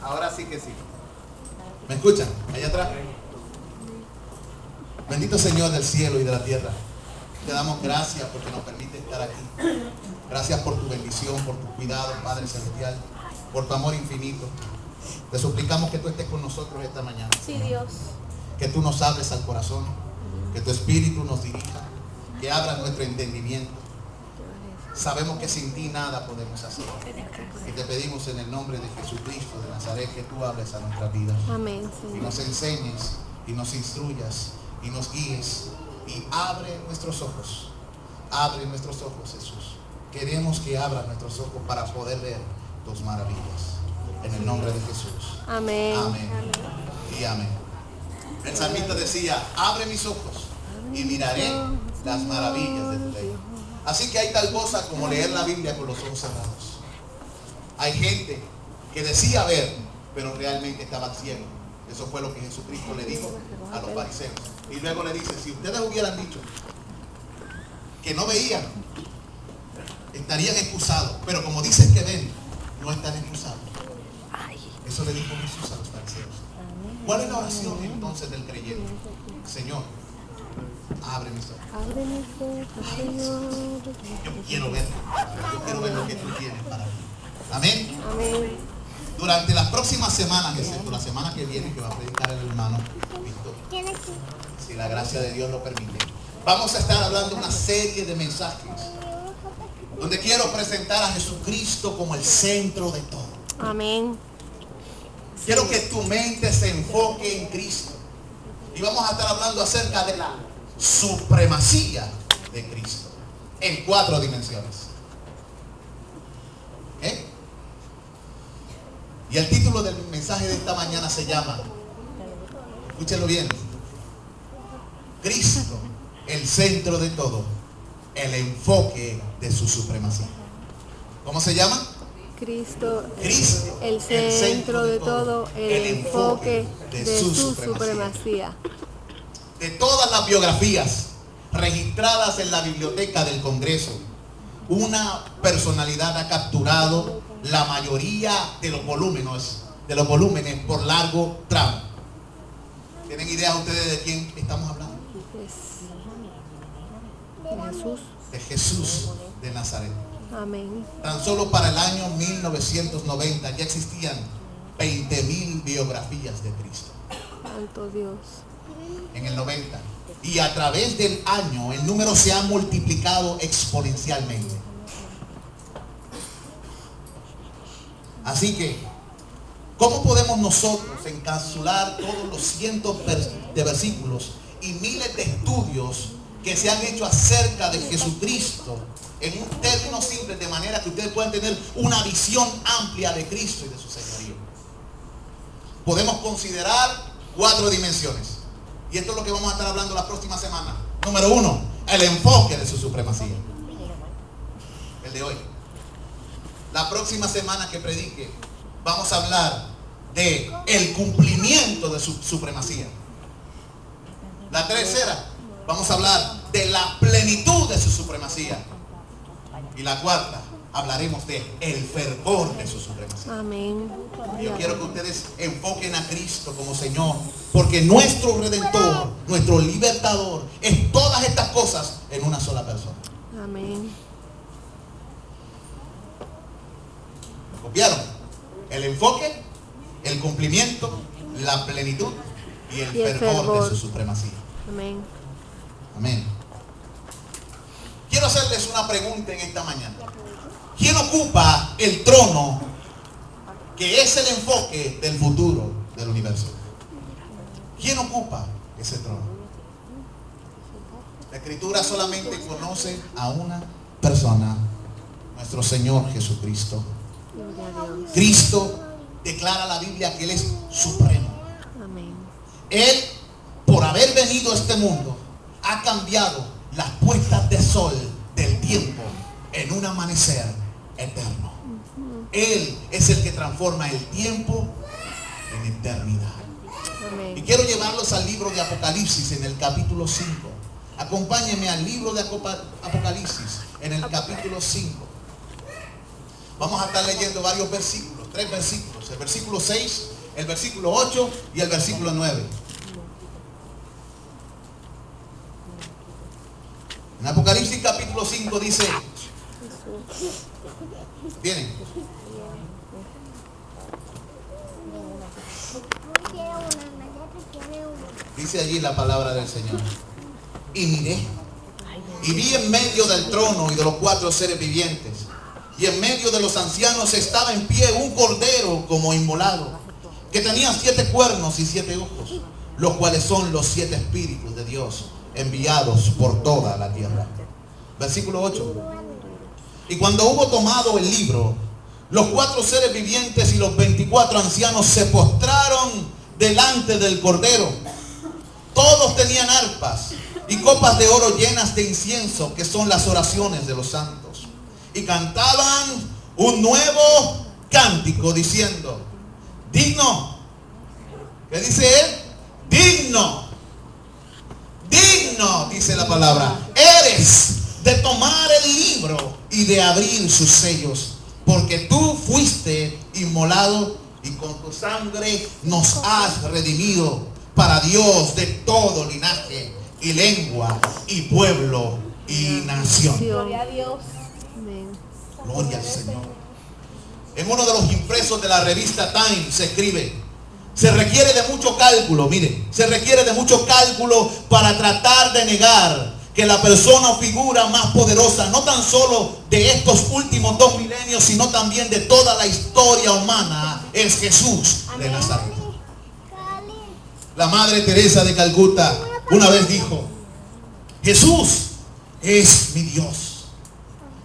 Ahora sí que sí. ¿Me escuchan? Allá atrás. Bendito Señor del cielo y de la tierra. Te damos gracias porque nos permite estar aquí. Gracias por tu bendición, por tu cuidado, Padre Celestial, por tu amor infinito. Te suplicamos que tú estés con nosotros esta mañana. Sí, Dios. Que tú nos hables al corazón, que tu espíritu nos dirija, que abra nuestro entendimiento. Sabemos que sin ti nada podemos hacer. Y te pedimos en el nombre de Jesucristo de Nazaret que tú hables a nuestras vidas. Amén, Y Señor. nos enseñes y nos instruyas y nos guíes y abre nuestros ojos. Abre nuestros ojos, Jesús. Queremos que abra nuestros ojos para poder ver tus maravillas. En el nombre de Jesús. Amén. Amén. Y amén. El salmista decía, abre mis ojos y miraré las maravillas de tu ley. Así que hay tal cosa como leer la Biblia con los ojos cerrados. Hay gente que decía ver, pero realmente estaba ciego. Eso fue lo que Jesucristo le dijo a los fariseos. Y luego le dice, si ustedes hubieran dicho que no veían, estarían excusados. Pero como dicen que ven, no están excusados. Eso le dijo Jesús a los fariseos. ¿Cuál es la oración entonces del creyente? Señor, abre mis ojos. Abre mis ojos, Señor. Yo quiero ver. Yo quiero ver lo que tú tienes para mí. Amén. Amén. Durante las próximas semanas, excepto la semana que viene, que va a predicar el hermano Víctor, si la gracia de Dios lo permite, vamos a estar hablando una serie de mensajes donde quiero presentar a Jesucristo como el centro de todo. Amén. Quiero que tu mente se enfoque en Cristo. Y vamos a estar hablando acerca de la supremacía de Cristo en 4 dimensiones. Y el título del mensaje de esta mañana se llama, escúchenlo bien, Cristo, el centro de todo, el enfoque de su supremacía. ¿Cómo se llama? Cristo, Cristo, el centro de todo, el enfoque de su supremacía. De todas las biografías registradas en la biblioteca del Congreso, una personalidad ha capturado la mayoría de los volúmenes por largo tramo. ¿Tienen idea ustedes de quién estamos hablando? De Jesús. De Jesús de Nazaret. Amén. Tan solo para el año 1990 ya existían 20.000 biografías de Cristo. Santo Dios. En el 90. Y a través del año el número se ha multiplicado exponencialmente. Así que, ¿cómo podemos nosotros encapsular todos los cientos de versículos y miles de estudios que se han hecho acerca de Jesucristo en un término simple, de manera que ustedes puedan tener una visión amplia de Cristo y de su señorío? Podemos considerar 4 dimensiones. Y esto es lo que vamos a estar hablando la próxima semana. Número 1, el enfoque de su supremacía. El de hoy. La próxima semana que predique, vamos a hablar de el cumplimiento de su supremacía. La tercera, vamos a hablar de la plenitud de su supremacía. Y la cuarta, hablaremos de el fervor de su supremacía. Amén. Yo quiero que ustedes enfoquen a Cristo como Señor, porque nuestro Redentor, nuestro Libertador, es todas estas cosas en una sola persona. Amén. ¿Me copiaron? El enfoque, el cumplimiento, la plenitud y el fervor de su supremacía. Amén. Amén. Quiero hacerles una pregunta en esta mañana. ¿Quién ocupa el trono que es el enfoque del futuro del universo? ¿Quién ocupa ese trono? La Escritura solamente conoce a una persona, nuestro Señor Jesucristo. Gloria a Dios. Cristo declara la Biblia que Él es supremo. Amén. Él, por haber venido a este mundo, ha cambiado las puestas de sol del tiempo en un amanecer eterno. Él es el que transforma el tiempo en eternidad. Amén. Y quiero llevarlos al libro de Apocalipsis en el capítulo 5. Acompáñenme al libro de Apocalipsis en el capítulo 5. Vamos a estar leyendo varios versículos, 3 versículos El versículo 6, el versículo 8 y el versículo 9. En Apocalipsis capítulo 5 dice, ¿vienen? Dice allí la palabra del Señor. Y miré, y vi en medio del trono y de los 4 seres vivientes, y en medio de los ancianos estaba en pie un cordero como inmolado, que tenía 7 cuernos y 7 ojos, los cuales son los 7 espíritus de Dios enviados por toda la tierra. Versículo 8. Y cuando hubo tomado el libro, los 4 seres vivientes y los 24 ancianos se postraron delante del cordero. Todos tenían arpas y copas de oro llenas de incienso, que son las oraciones de los santos, y cantaban un nuevo cántico diciendo, digno, ¿qué dice él? Digno, digno, dice la palabra, eres de tomar el libro y de abrir sus sellos, porque tú fuiste inmolado y con tu sangre nos has redimido para Dios de todo linaje y lengua y pueblo y nación. Gloria a Dios. Gloria al Señor. En uno de los impresos de la revista Time se escribe, se requiere de mucho cálculo, mire, se requiere de mucho cálculo para tratar de negar que la persona o figura más poderosa, no tan solo de estos últimos 2 milenios, sino también de toda la historia humana, es Jesús de Nazaret. La Madre Teresa de Calcuta una vez dijo, Jesús es mi Dios,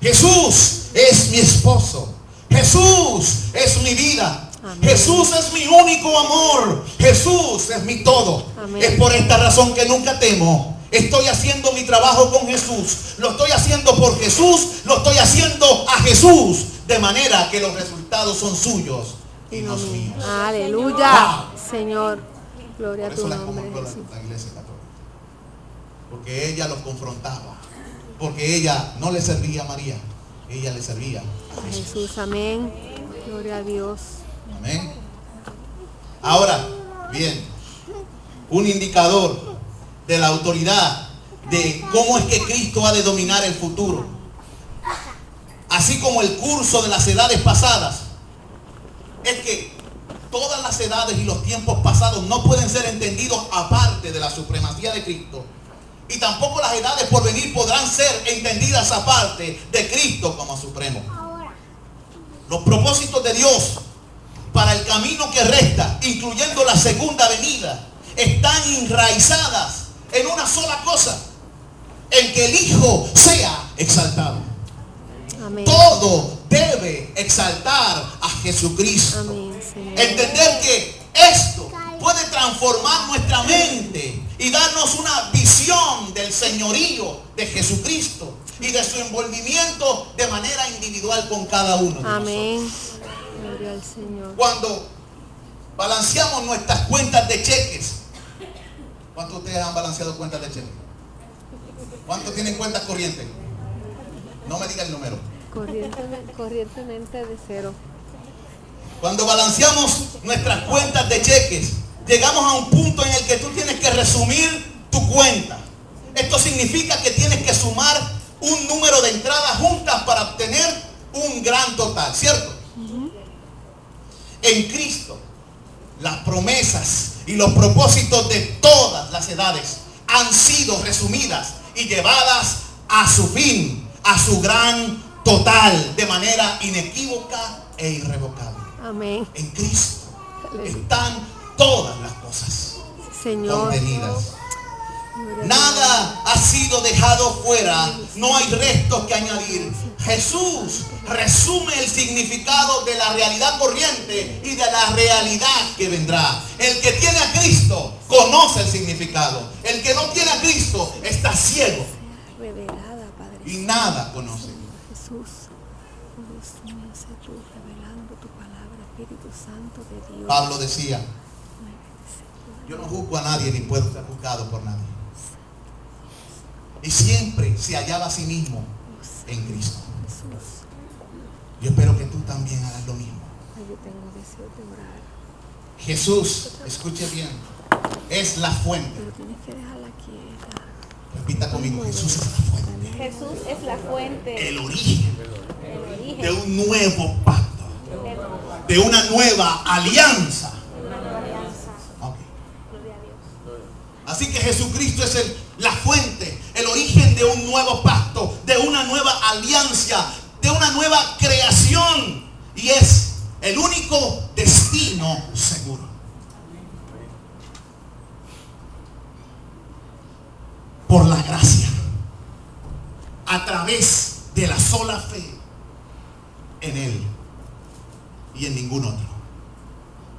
Jesús es mi esposo, Jesús es mi vida, amén. Jesús es mi único amor, Jesús es mi todo. Amén. Es por esta razón que nunca temo. Estoy haciendo mi trabajo con Jesús, lo estoy haciendo por Jesús, lo estoy haciendo a Jesús, de manera que los resultados son suyos y no míos. Aleluya, Señor. Gloria a tu nombre, Jesús. La iglesia católica, porque ella los confrontaba, porque ella no le servía a María, ella le servía a Jesús. Amén. Gloria a Dios. Amén. Ahora, bien, un indicador de la autoridad de cómo es que Cristo ha de dominar el futuro, así como el curso de las edades pasadas, es que todas las edades y los tiempos pasados no pueden ser entendidos aparte de la supremacía de Cristo. Y tampoco las edades por venir podrán ser entendidas aparte de Cristo como supremo. Los propósitos de Dios para el camino que resta, incluyendo la segunda venida, están enraizadas en una sola cosa: en que el Hijo sea exaltado. Amén. Todo debe exaltar a Jesucristo. Amén, entender que esto puede transformar nuestra mente y darnos una visión del señorío de Jesucristo y de su envolvimiento de manera individual con cada uno de amén. Nosotros. Gloria al Señor. Cuando balanceamos nuestras cuentas de cheques, ¿cuántos de ustedes han balanceado cuentas de cheques? ¿Cuántos tienen cuentas corrientes? No me diga el número. Corrientemente de 0. Cuando balanceamos nuestras cuentas de cheques, llegamos a un punto en el que tú tienes que resumir tu cuenta. Esto significa que tienes que sumar un número de entradas juntas para obtener un gran total, ¿cierto? En Cristo, las promesas y los propósitos de todas las edades han sido resumidas y llevadas a su fin, a su gran total, de manera inequívoca e irrevocable. Amén. En Cristo están todas las cosas, Señor, contenidas. Nada ha sido dejado fuera, no hay restos que añadir. Jesús resume el significado de la realidad corriente y de la realidad que vendrá. El que tiene a Cristo conoce el significado. El que no tiene a Cristo está ciego y nada conoce. Jesús, sé tú revelando tu palabra, Espíritu Santo de Dios. Pablo decía, yo no juzgo a nadie ni puedo ser juzgado por nadie. Y siempre se hallaba a sí mismo en Cristo. Yo espero que tú también hagas lo mismo. yo tengo deseo de orar. Jesús, escuche bien, es la fuente. Pero tienes que dejarla quieta. Repita conmigo, Jesús es la fuente. Jesús es la fuente, El origen el origen de un nuevo pacto, de una nueva alianza. de una nueva alianza. Ok. Gloria a Dios. Así que Jesucristo es la fuente, el origen de un nuevo pacto, de una nueva alianza, de una nueva creación. Y es el único destino seguro. Por la gracia, a través de la sola fe en Él y en ningún otro.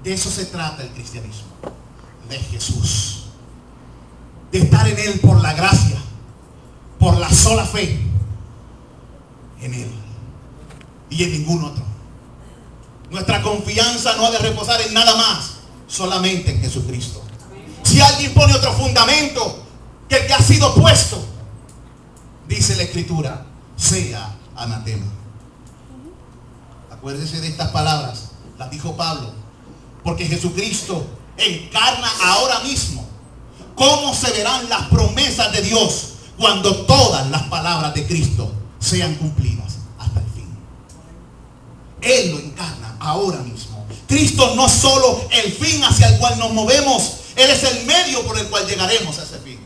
De eso se trata el cristianismo, de Jesús, de estar en Él por la gracia, por la sola fe en Él y en ningún otro. Nuestra confianza no ha de reposar en nada más, solamente en Jesucristo. Si alguien pone otro fundamento que el que ha sido puesto, dice la Escritura, sea anatema. Acuérdese de estas palabras, las dijo Pablo, porque Jesucristo encarna ahora mismo cómo se verán las promesas de Dios cuando todas las palabras de Cristo sean cumplidas hasta el fin. Él lo encarna ahora mismo. Cristo no solo el fin hacia el cual nos movemos, Él es el medio por el cual llegaremos a ese fin.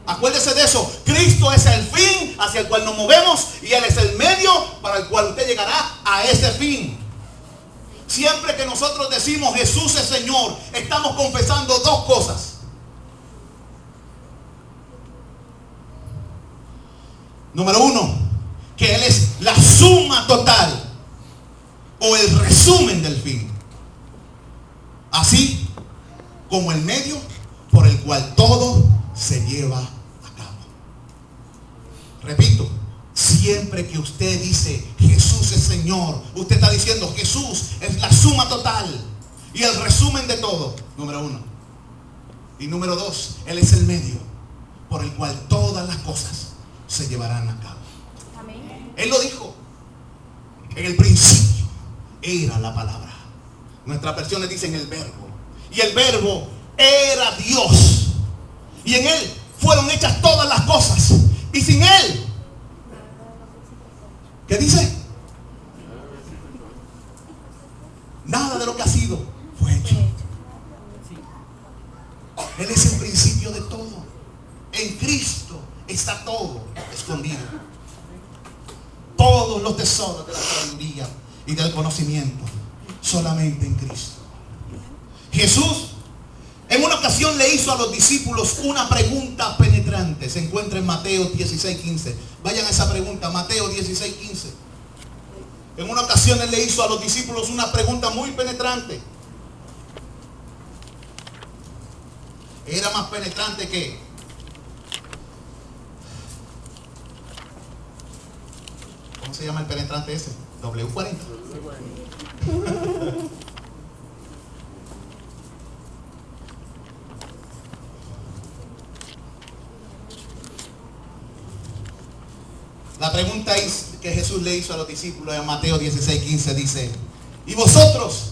Acuérdese de eso. Cristo es el fin hacia el cual nos movemos y Él es el medio para el cual usted llegará a ese fin. Siempre que nosotros decimos Jesús es Señor, estamos confesando dos cosas. Número uno, que Él es la suma total o el resumen del fin, así como el medio por el cual todo se lleva a cabo. Repito, siempre que usted dice Jesús es Señor, usted está diciendo Jesús es la suma total y el resumen de todo, número uno. Y número dos, Él es el medio por el cual todas las cosas se llevarán a cabo. Amén. Él lo dijo. En el principio era la palabra. Nuestras versiones dicen el verbo. Y el verbo era Dios. Y en Él fueron hechas todas las cosas. Y sin Él, ¿qué dice? Nada de lo que ha sido fue hecho. Él es el principio de todo. En Cristo está todo escondido. Todos los tesoros de la sabiduría y del conocimiento solamente en Cristo. Jesús en una ocasión le hizo a los discípulos una pregunta penetrante. Se encuentra en Mateo 16:15. Vayan a esa pregunta, Mateo 16:15. En una ocasión Él le hizo a los discípulos una pregunta muy penetrante. Era más penetrante que... ¿Cómo se llama el penetrante ese? W40. La pregunta es que Jesús le hizo a los discípulos en Mateo 16:15 dice: ¿y vosotros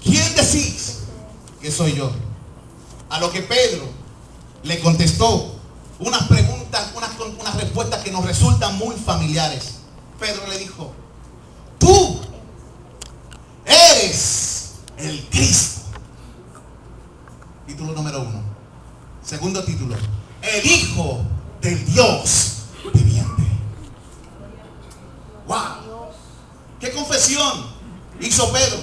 quién decís que soy yo? A lo que Pedro le contestó unas preguntas, unas respuestas que nos resultan muy familiares. Pedro le dijo: tú eres el Cristo. Título número 1. Segundo título: el Hijo del Dios viviente. ¡Wow! ¡Qué confesión hizo Pedro!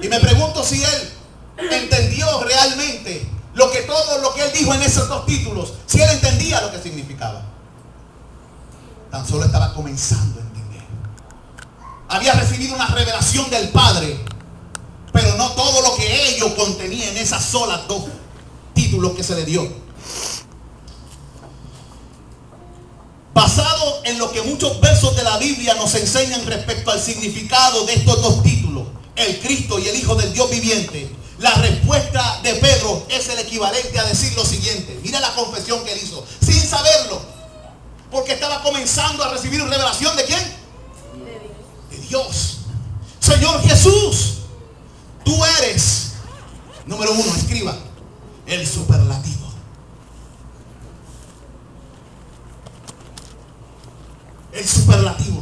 Y me pregunto si él entendió realmente todo lo que él dijo en esos dos títulos, si él entendía lo que significaba. Tan solo estaba comenzando a entender. Había recibido una revelación del Padre, pero no todo lo que ello contenía en esas solas dos títulos que se le dio. Basado en lo que muchos versos de la Biblia nos enseñan respecto al significado de estos dos títulos, el Cristo y el Hijo del Dios viviente, la respuesta de Pedro es el equivalente a decir lo siguiente. Mira la confesión que él hizo, sin saberlo, porque estaba comenzando a recibir revelación ¿de quién? Dios. Señor Jesús, tú eres, número uno, escriba, el superlativo. El superlativo.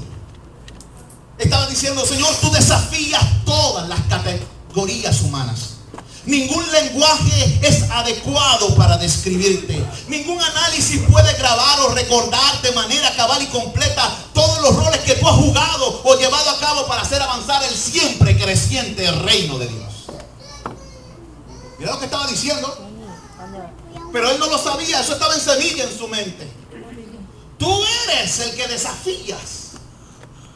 Estaba diciendo, Señor, tú desafías todas las categorías humanas. Ningún lenguaje es adecuado para describirte. Ningún análisis puede grabar o recordar de manera cabal y completa todos los roles que tú has jugado o llevado a cabo para hacer avanzar el siempre creciente reino de Dios. Mira lo que estaba diciendo. Pero él no lo sabía, eso estaba en semilla en su mente. Tú eres el que desafías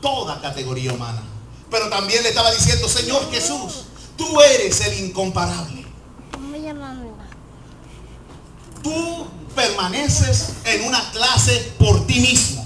toda categoría humana. Pero también le estaba diciendo, Señor Jesús, tú eres el incomparable. Tú permaneces en una clase por ti mismo.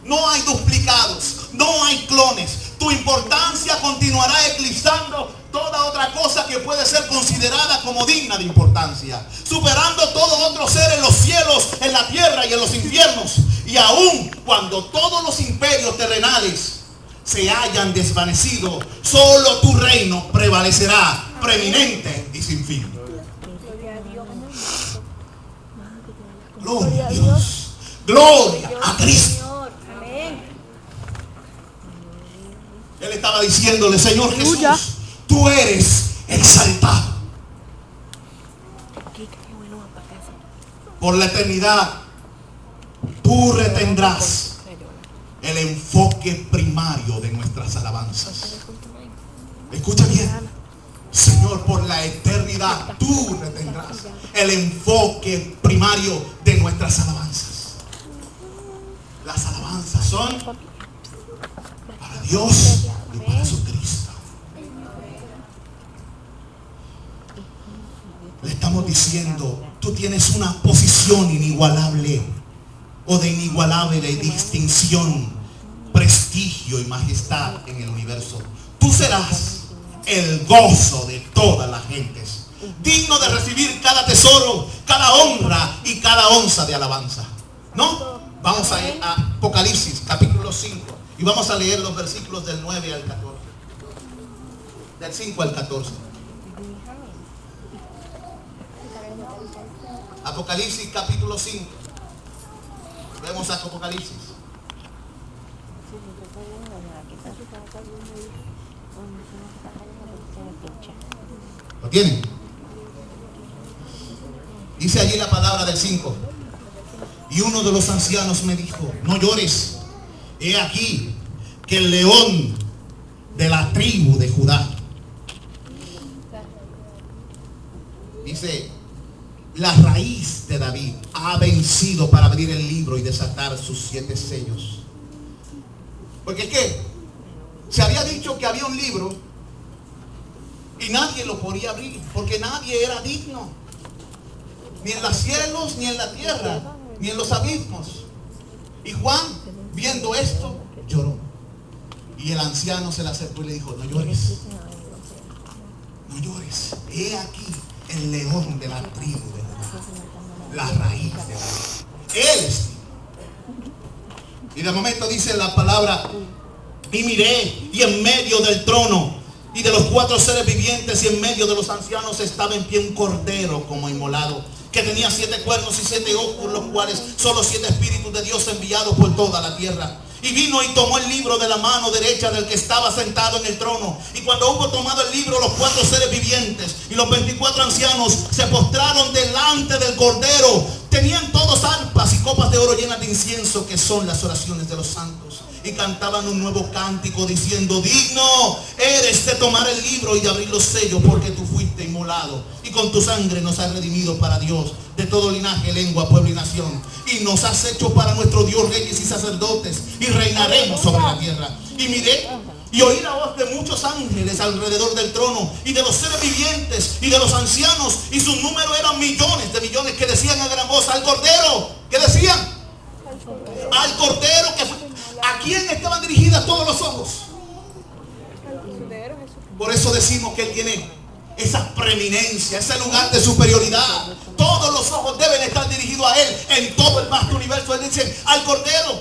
No hay duplicados, no hay clones. Tu importancia continuará eclipsando toda otra cosa que puede ser considerada como digna de importancia, superando todo otro ser en los cielos, en la tierra y en los infiernos. Y aun cuando todos los imperios terrenales se hayan desvanecido, solo tu reino prevalecerá, preeminente y sin fin. Gloria a Dios. Gloria a Cristo. Él estaba diciéndole, Señor Jesús, tú eres exaltado. Por la eternidad, tú retendrás el enfoque primario de nuestras alabanzas. Escucha bien. Señor, por la eternidad, tú retendrás el enfoque primario de nuestras alabanzas. Las alabanzas son para Dios y para Jesucristo. Le estamos diciendo, tú tienes una posición inigualable o de inigualable distinción, prestigio y majestad en el universo. Tú serás el gozo de todas las gentes, digno de recibir cada tesoro, cada honra y cada onza de alabanza. ¿No? Vamos a ir a Apocalipsis capítulo 5 y vamos a leer los versículos del 9 al 14. Del 5 al 14. Apocalipsis capítulo 5. Vemos a Apocalipsis. ¿Lo tienen? Dice allí la palabra del 5. Y uno de los ancianos me dijo, no llores, he aquí que el león de la tribu de Judá, dice, la raíz de David ha vencido para abrir el libro y desatar sus 7 sellos. Porque ¿qué? Se había dicho que había un libro y nadie lo podía abrir, porque nadie era digno, ni en los cielos, ni en la tierra, ni en los abismos. Y Juan, viendo esto, lloró. Y el anciano se le acercó y le dijo, no llores, no llores, he aquí el león de la tribu de Judá, la raíz de David. Él es. Y de momento dice la palabra, y miré, y en medio del trono y de los 4 seres vivientes y en medio de los ancianos estaba en pie un cordero como inmolado, que tenía 7 cuernos y 7 ojos, los cuales son los 7 espíritus de Dios enviados por toda la tierra. Y vino y tomó el libro de la mano derecha del que estaba sentado en el trono. Y cuando hubo tomado el libro, los 4 seres vivientes y los 24 ancianos se postraron delante del cordero. Tenían todos arpas y copas de oro llenas de incienso, que son las oraciones de los santos. Y cantaban un nuevo cántico diciendo, digno eres de tomar el libro y de abrir los sellos, porque tú fuiste inmolado y con tu sangre nos has redimido para Dios de todo linaje, lengua, pueblo y nación. Y nos has hecho para nuestro Dios reyes y sacerdotes, y reinaremos sobre la tierra. Y miré y oí la voz de muchos ángeles alrededor del trono, y de los seres vivientes y de los ancianos, y su número eran millones de millones, que decían a gran voz, al Cordero. ¿Qué decían? Al Cordero. ¿A quién estaban dirigidas todos los ojos? Por eso decimos que Él tiene esa preeminencia, ese lugar de superioridad. Todos los ojos deben estar dirigidos a Él en todo el vasto universo. Él dice al Cordero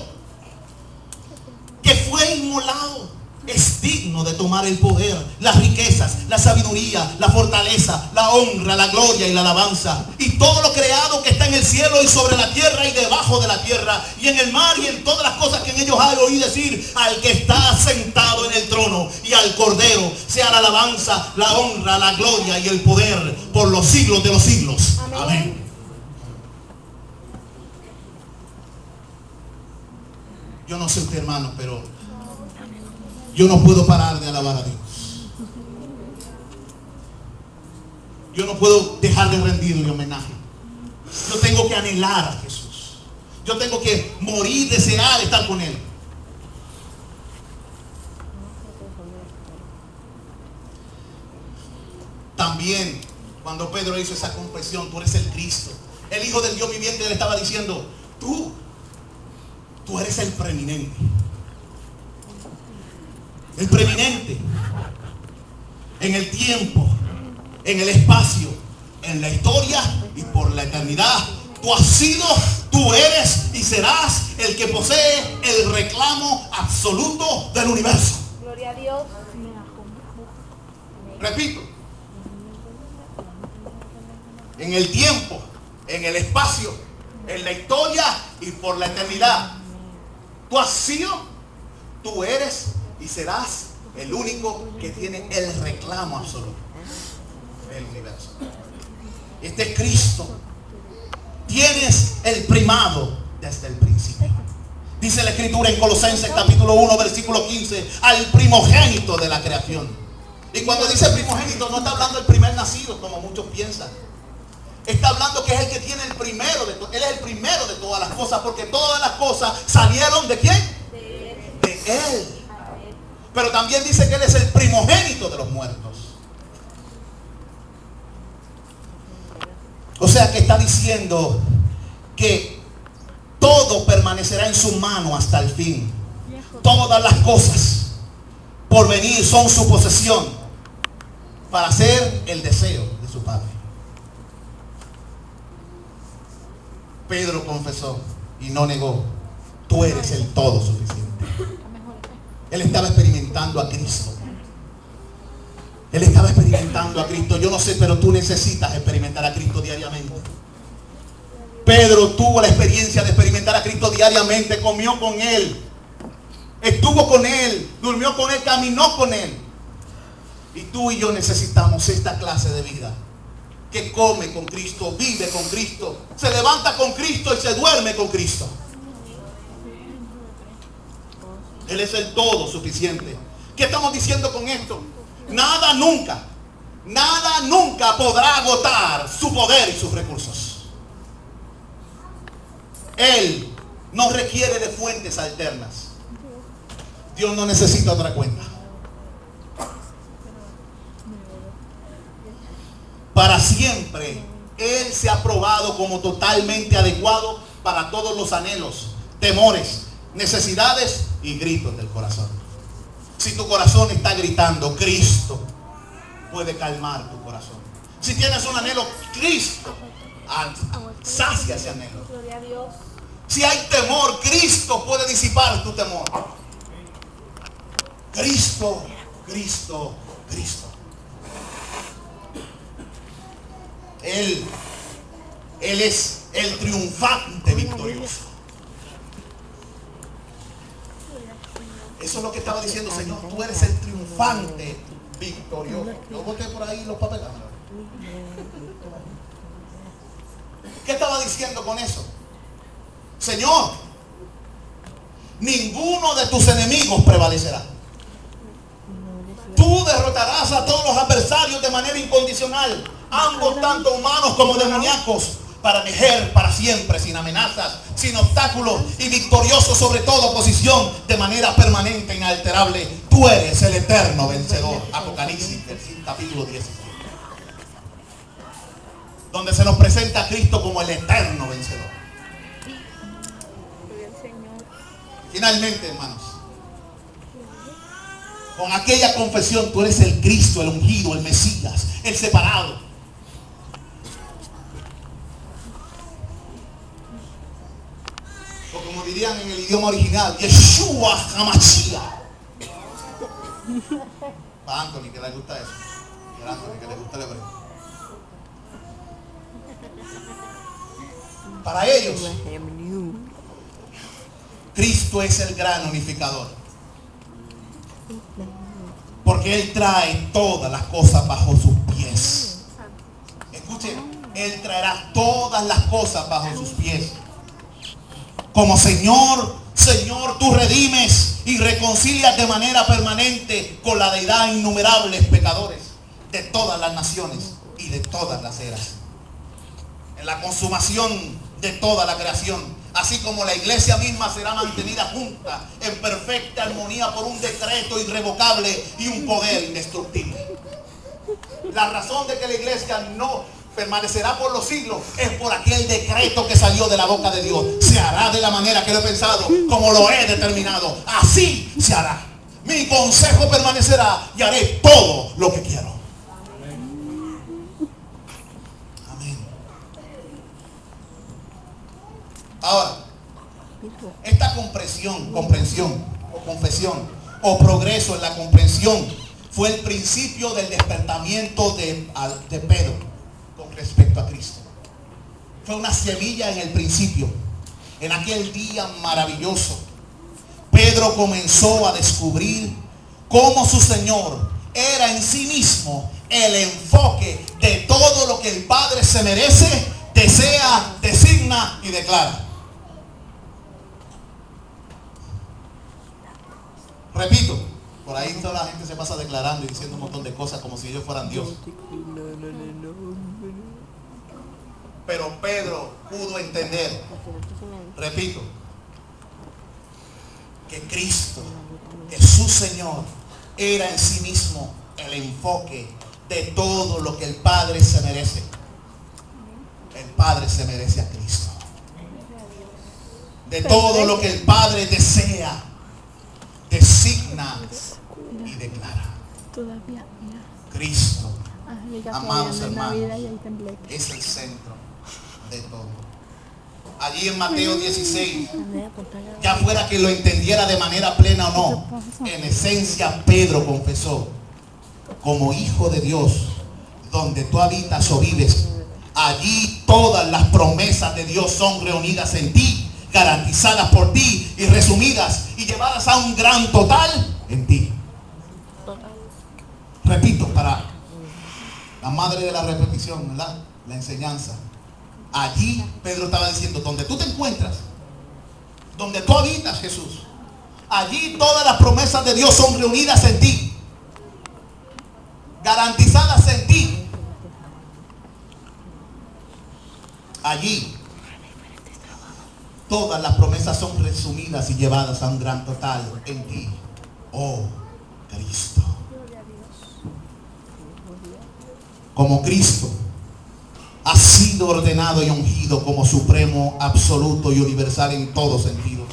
que fue inmolado. es digno de tomar el poder, las riquezas, la sabiduría, la fortaleza, la honra, la gloria y la alabanza. Y todo lo creado que está en el cielo y sobre la tierra y debajo de la tierra y en el mar y en todas las cosas que en ellos hay, oí decir al que está sentado en el trono y al Cordero sea la alabanza, la honra, la gloria y el poder por los siglos de los siglos. Amén. Amén. Yo no sé usted, hermano, pero yo no puedo parar de alabar a Dios. Yo no puedo dejar de rendirle homenaje. Yo tengo que anhelar a Jesús. Yo tengo que morir, desear estar con Él. También, cuando Pedro hizo esa confesión, tú eres el Cristo, el Hijo del Dios viviente, le estaba diciendo, tú eres el preeminente. El preeminente en el tiempo, en el espacio, en la historia y por la eternidad. Tú has sido, tú eres y serás el que posee el reclamo absoluto del universo. Gloria a Dios. Repito, en el tiempo, en el espacio, en la historia y por la eternidad. Tú has sido, tú eres y serás el único que tiene el reclamo absoluto del universo. Este es Cristo. Tienes el primado desde el principio. Dice la Escritura en Colosenses capítulo 1 versículo 15, al primogénito de la creación. Y cuando dice primogénito no está hablando del primer nacido como muchos piensan. Está hablando que es el que tiene el primero de todo. Él es el primero de todas las cosas, porque todas las cosas salieron ¿de quién? De Él. Pero también dice que Él es el primogénito de los muertos. O sea que está diciendo que todo permanecerá en su mano hasta el fin. Todas las cosas por venir son su posesión para hacer el deseo de su Padre. Pedro confesó y no negó, tú eres el todo suficiente. Él estaba experimentando a Cristo. Él estaba experimentando a Cristo. Yo no sé, pero tú necesitas experimentar a Cristo diariamente. Pedro tuvo la experiencia de experimentar a Cristo diariamente. Comió con Él, estuvo con Él, durmió con Él, caminó con Él. Y tú y yo necesitamos esta clase de vida, que come con Cristo, vive con Cristo, se levanta con Cristo y se duerme con Cristo. Él es el todo suficiente. ¿Qué estamos diciendo con esto? Nada nunca podrá agotar su poder y sus recursos. Él no requiere de fuentes alternas. Dios no necesita otra cuenta. Para siempre, Él se ha probado como totalmente adecuado para todos los anhelos, temores, necesidades y gritos del corazón. Si tu corazón está gritando, Cristo puede calmar tu corazón. Si tienes un anhelo, Cristo sacia ese anhelo. Gloria a Dios. Si hay temor, Cristo puede disipar tu temor. Cristo, Cristo, Cristo. Él es el triunfante victorioso. Eso es lo que estaba diciendo, Señor. Tú eres el triunfante victorioso. Yo boté por ahí los papeles. ¿Qué estaba diciendo con eso? Señor, ninguno de tus enemigos prevalecerá. Tú derrotarás a todos los adversarios de manera incondicional, ambos tanto humanos como demoníacos, para emerger para siempre, sin amenazas, sin obstáculos y victorioso sobre toda oposición, de manera permanente e inalterable. Tú eres el eterno vencedor. Apocalipsis, capítulo 17. Donde se nos presenta a Cristo como el eterno vencedor. Finalmente, hermanos, con aquella confesión, tú eres el Cristo, el ungido, el Mesías, el separado. O como dirían en el idioma original, Yeshua HaMashiach. Para Anthony, que le gusta eso. Para Anthony, que le gusta el hebreo. Para ellos, Cristo es el gran unificador. Porque Él trae todas las cosas bajo sus pies. Escuchen, Él traerá todas las cosas bajo sus pies. Como Señor, tú redimes y reconcilias de manera permanente con la deidad innumerables pecadores de todas las naciones y de todas las eras. En la consumación de toda la creación, así como la iglesia misma será mantenida junta en perfecta armonía por un decreto irrevocable y un poder indestructible. La razón de que la iglesia no permanecerá por los siglos es por aquel decreto que salió de la boca de Dios. Se hará de la manera que lo he pensado, como lo he determinado. Así se hará. Mi consejo permanecerá y haré todo lo que quiero. Amén. Ahora, esta comprensión o confesión o progreso en la comprensión fue el principio del despertamiento de Pedro con respecto a Cristo. Fue una semilla en el principio. En aquel día maravilloso, Pedro comenzó a descubrir cómo su Señor era en sí mismo el enfoque de todo lo que el Padre se merece, desea, designa y declara. Repito, por ahí toda la gente se pasa declarando y diciendo un montón de cosas como si ellos fueran Dios. Pero Pedro pudo entender, repito, que Cristo, que su Señor, era en sí mismo el enfoque de todo lo que el Padre se merece. El Padre se merece a Cristo. De todo lo que el Padre desea, designa y declara. Cristo, amados hermanos, es el centro de todo. Allí en Mateo 16, ya fuera que lo entendiera de manera plena o no, en esencia Pedro confesó: como hijo de Dios, donde tú habitas o vives, allí todas las promesas de Dios son reunidas en ti, garantizadas por ti y resumidas y llevadas a un gran total en ti. Repito, para la madre de la repetición, ¿verdad? La enseñanza. Allí Pedro estaba diciendo: donde tú te encuentras, donde tú habitas, Jesús, allí todas las promesas de Dios son reunidas en ti, garantizadas en ti. Allí todas las promesas son resumidas y llevadas a un gran total en ti, oh Cristo. Como Cristo ha sido ordenado y ungido como supremo, absoluto y universal en todos sentidos.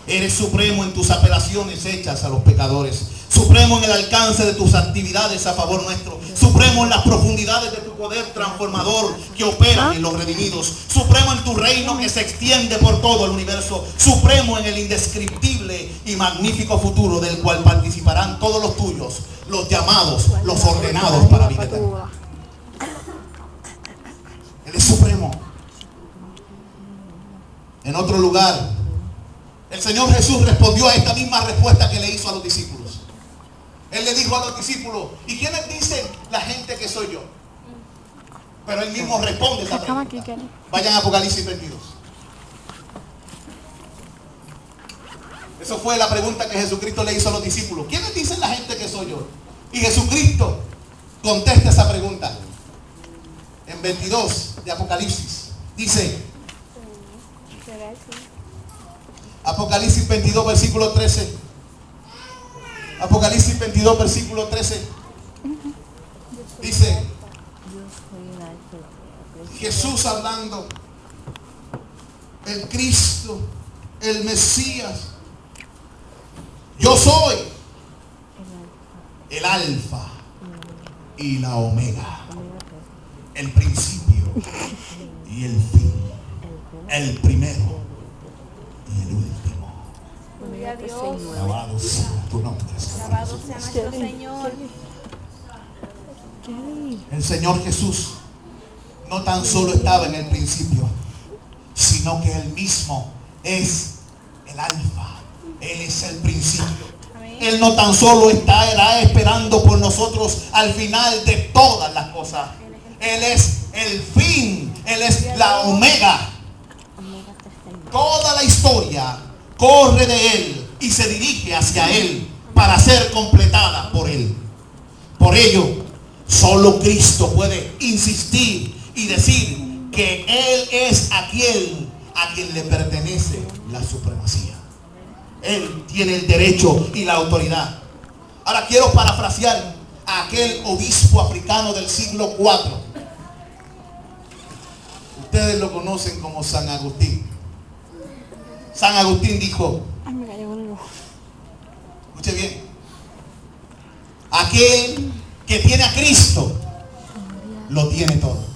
Eres supremo en tus apelaciones hechas a los pecadores, supremo en el alcance de tus actividades a favor nuestro, supremo en las profundidades de tu poder transformador que opera en los redimidos, supremo en tu reino que se extiende por todo el universo, supremo en el indescriptible y magnífico futuro del cual participarán todos los tuyos, los llamados, los ordenados para vida eterna. Él es supremo. En otro lugar, el Señor Jesús respondió a esta misma respuesta que le hizo a los discípulos. Él le dijo a los discípulos: ¿y quiénes dicen la gente que soy yo? Pero él mismo responde esa pregunta. Vayan a Apocalipsis 22. Eso fue la pregunta que Jesucristo le hizo a los discípulos. ¿Quiénes dicen la gente que soy yo? Y Jesucristo contesta esa pregunta. En 22 de Apocalipsis dice, Apocalipsis 22 versículo 13. Apocalipsis 22 versículo 13 dice, Jesús hablando, el Cristo, el Mesías: yo soy el Alfa y la Omega, el principio y el fin, el primero y el último. Dios. Alabado sea tu nombre, Señor. Alabado sea nuestro Señor. El Señor Jesús no tan solo estaba en el principio, sino que Él mismo es el alfa. Él es el principio. Amén. Él no tan solo estará esperando por nosotros al final de todas las cosas. Él es el fin. Él es la omega. Toda la historia corre de Él y se dirige hacia Él para ser completada por Él. Por ello, solo Cristo puede insistir y decir que Él es a quien le pertenece la supremacía. Él tiene el derecho y la autoridad. Ahora quiero parafrasear a aquel obispo africano del siglo IV. Ustedes lo conocen como San Agustín. San Agustín dijo, escuche bien, aquel que tiene a Cristo lo tiene todo.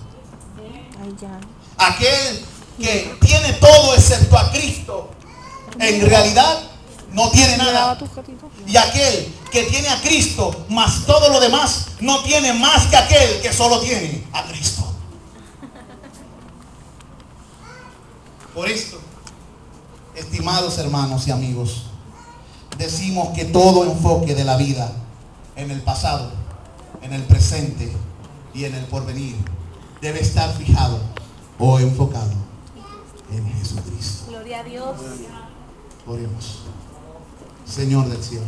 Aquel que tiene todo excepto a Cristo, en realidad no tiene nada. Y aquel que tiene a Cristo más todo lo demás, no tiene más que aquel que solo tiene a Cristo. Por esto, estimados hermanos y amigos, decimos que todo enfoque de la vida en el pasado, en el presente y en el porvenir debe estar fijado o enfocado en Jesucristo. Gloria a Dios. Oremos. Señor del cielo,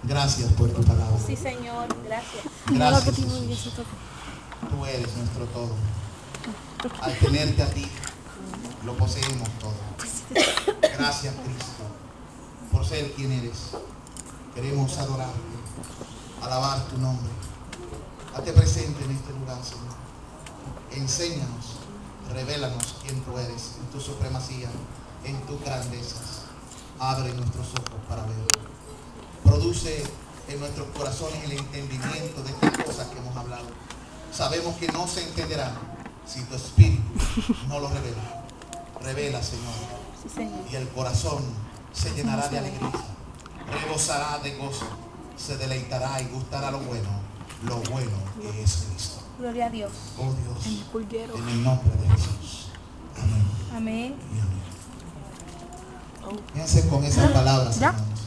gracias por tu palabra. Sí, Señor. Gracias. Gracias, Jesús. Tú eres nuestro todo. Al tenerte a ti, lo poseemos todo. Gracias, Cristo, por ser quien eres. Queremos adorarte, alabar tu nombre. Hazte presente en este lugar, Señor. Enséñanos, revélanos quién tú eres, en tu supremacía, en tus grandezas. Abre nuestros ojos para ver. Produce en nuestros corazones el entendimiento de estas cosas que hemos hablado. Sabemos que no se entenderán si tu espíritu no lo revela. Revela, Señor. Sí, Señor. Y el corazón se llenará de alegría, rebosará de gozo, se deleitará y gustará lo bueno que es Cristo. Gloria a Dios. Oh Dios, en el nombre de Jesús. Amén. Amén. Y amén. Fíjense con esas palabras, hermanos.